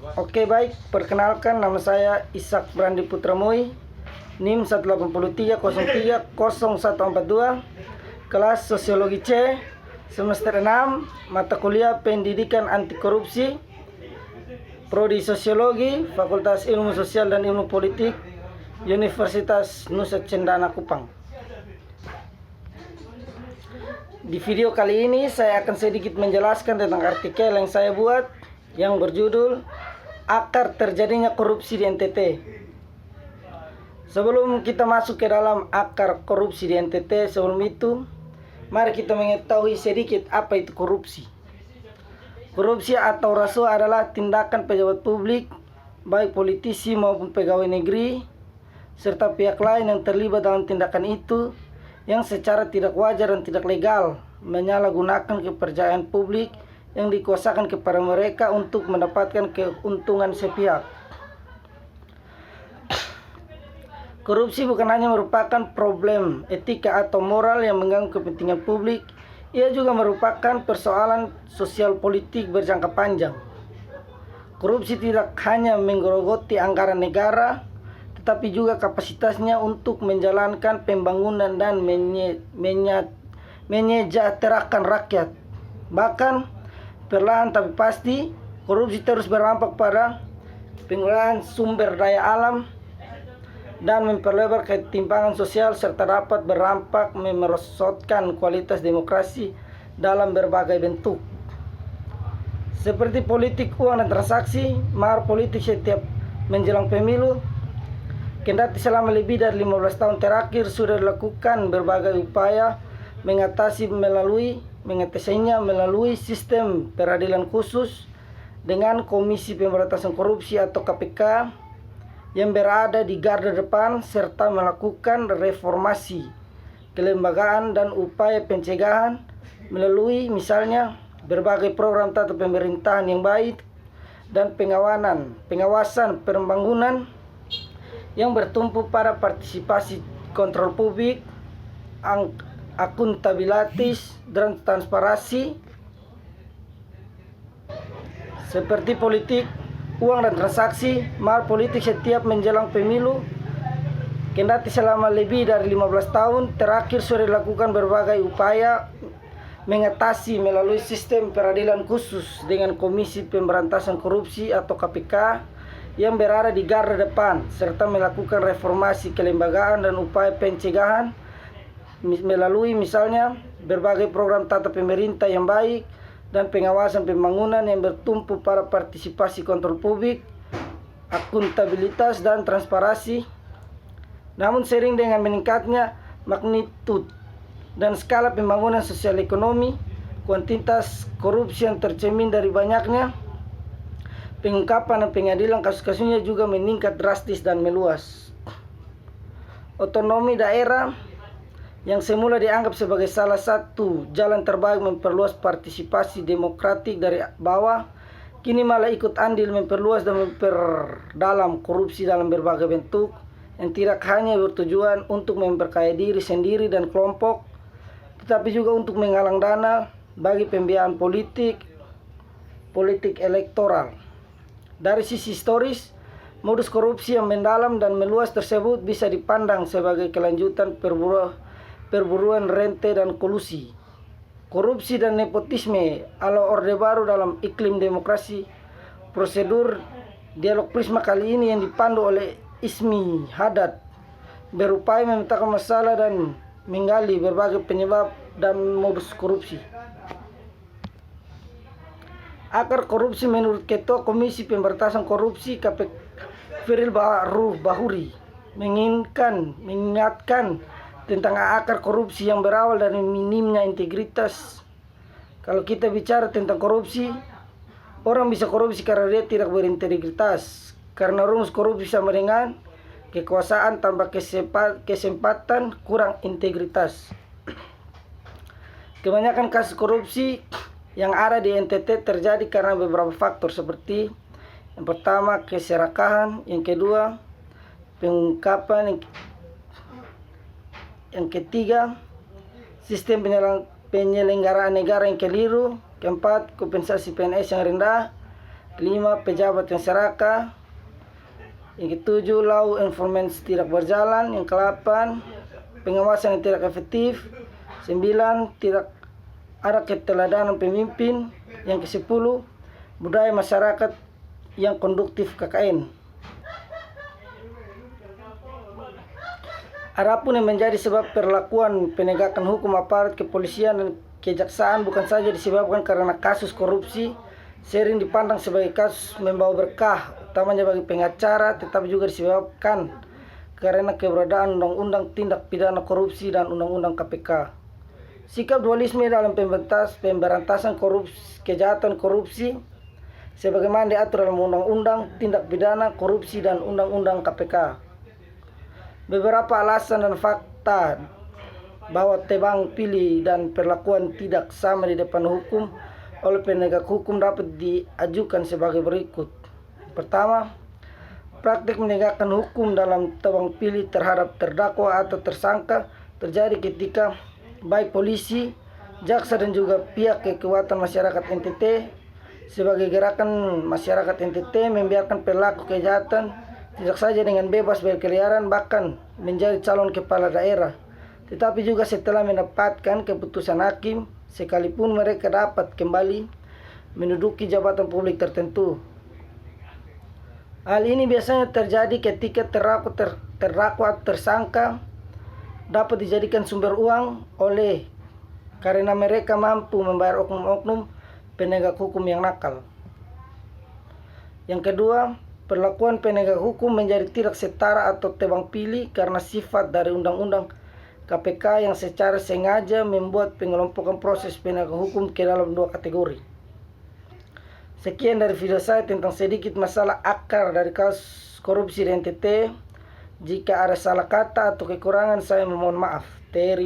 Oke, baik, perkenalkan nama saya Ishak Brandi Putramoy, NIM 183030142, kelas Sosiologi C, semester 6, mata kuliah Pendidikan Anti Korupsi, Prodi Sosiologi, Fakultas Ilmu Sosial dan Ilmu Politik, Universitas Nusa Cendana Kupang. Di video kali ini saya akan sedikit menjelaskan tentang artikel yang saya buat yang berjudul Akar Terjadinya Korupsi di NTT. Sebelum kita masuk ke dalam akar korupsi di NTT, sebelum itu mari kita mengetahui sedikit apa itu korupsi. Korupsi atau rasuah adalah tindakan pejabat publik, baik politisi maupun pegawai negeri, serta pihak lain yang terlibat dalam tindakan itu yang secara tidak wajar dan tidak legal menyalahgunakan kepercayaan publik yang dikuasakan kepada mereka untuk mendapatkan keuntungan sepihak. Korupsi bukan hanya merupakan problem etika atau moral yang mengganggu kepentingan publik, ia juga merupakan persoalan sosial politik berjangka panjang. Korupsi tidak hanya menggerogoti anggaran negara, tetapi juga kapasitasnya untuk menjalankan pembangunan dan menyejahterakan rakyat. Bahkan perlahan tapi pasti, korupsi terus berdampak pada penggunaan sumber daya alam dan memperlebar ketimpangan sosial serta dapat berdampak merosotkan kualitas demokrasi dalam berbagai bentuk. Seperti politik uang dan transaksi, mahar politik setiap menjelang pemilu, kendati selama lebih dari 15 tahun terakhir sudah dilakukan berbagai upaya mengatasinya melalui sistem peradilan khusus dengan Komisi Pemberantasan Korupsi atau KPK yang berada di garda depan serta melakukan reformasi kelembagaan dan upaya pencegahan melalui misalnya berbagai program tata pemerintahan yang baik dan pengawasan pembangunan yang bertumpu pada partisipasi kontrol publik, akuntabilitas dan transparansi. Seperti politik uang dan transaksi, mahar politik setiap menjelang pemilu, kendati selama lebih dari 15 tahun terakhir sudah dilakukan berbagai upaya mengatasi melalui sistem peradilan khusus dengan Komisi Pemberantasan Korupsi atau KPK yang berada di garda depan serta melakukan reformasi kelembagaan dan upaya pencegahan melalui misalnya berbagai program tata pemerintah yang baik dan pengawasan pembangunan yang bertumpu pada partisipasi kontrol publik, akuntabilitas dan transparansi. Namun sering dengan meningkatnya magnitud dan skala pembangunan sosial ekonomi, kuantitas korupsi yang tercermin dari banyaknya pengungkapan dan pengadilan kasus-kasusnya juga meningkat drastis dan meluas. Otonomi daerah yang semula dianggap sebagai salah satu jalan terbaik memperluas partisipasi demokratik dari bawah, kini malah ikut andil memperluas dan memperdalam korupsi dalam berbagai bentuk yang tidak hanya bertujuan untuk memperkaya diri sendiri dan kelompok, tetapi juga untuk menggalang dana bagi pembiayaan politik elektoral. Dari sisi historis, modus korupsi yang mendalam dan meluas tersebut bisa dipandang sebagai kelanjutan perburuan rente dan kolusi, korupsi dan nepotisme ala Orde Baru dalam iklim demokrasi. Prosedur dialog Prisma kali ini yang dipandu oleh Ismi Haddad berupaya memetakan masalah dan menggali berbagai penyebab dan modus korupsi. Akar korupsi menurut Ketua Komisi Pemberantasan Korupsi KPK Firly Bahuri mengingatkan tentang akar korupsi yang berawal dari minimnya integritas. Kalau kita bicara tentang korupsi, orang bisa korupsi karena dia tidak berintegritas. Karena rumus korupsi sama dengan kekuasaan tanpa kesempatan kurang integritas. Kebanyakan kasus korupsi yang ada di NTT terjadi karena beberapa faktor seperti yang pertama keserakahan, yang kedua pengungkapan, yang ketiga sistem penyelenggaraan negara yang keliru, keempat kompensasi PNS yang rendah, Kelima, pejabat yang serakah. Yang ketujuh, law enforcement tidak berjalan. Yang ke-8, pengawasan yang tidak efektif. 9, tidak ada keteladanan pemimpin. Yang ke-10, budaya masyarakat yang konduktif KKN. Adapun yang menjadi sebab perlakuan penegakan hukum aparat kepolisian dan kejaksaan bukan saja disebabkan karena kasus korupsi sering dipandang sebagai kasus membawa berkah, utamanya bagi pengacara, tetapi juga disebabkan karena keberadaan Undang-Undang Tindak Pidana Korupsi dan Undang-Undang KPK. Sikap dualisme dalam pemberantasan kejahatan korupsi sebagaimana diatur dalam Undang-Undang Tindak Pidana Korupsi dan Undang-Undang KPK. Beberapa alasan dan fakta bahwa tebang pilih dan perlakuan tidak sama di depan hukum oleh penegak hukum dapat diajukan sebagai berikut. Pertama, praktik menegakkan hukum dalam tebang pilih terhadap terdakwa atau tersangka terjadi ketika baik polisi, jaksa dan juga pihak kekuatan masyarakat NTT sebagai gerakan masyarakat NTT membiarkan pelaku kejahatan tidak saja dengan bebas berkeliaran bahkan menjadi calon kepala daerah, tetapi juga setelah mendapatkan keputusan hakim sekalipun mereka dapat kembali menduduki jabatan publik tertentu. Hal ini biasanya terjadi ketika terdakwa tersangka dapat dijadikan sumber uang oleh karena mereka mampu membayar oknum-oknum penegak hukum yang nakal. Yang kedua, perlakuan penegak hukum menjadi tidak setara atau tebang pilih karena sifat dari Undang-Undang KPK yang secara sengaja membuat pengelompokan proses penegak hukum ke dalam dua kategori. Sekian dari video saya tentang sedikit masalah akar dari kasus korupsi di NTT. Jika ada salah kata atau kekurangan saya memohon maaf. Terima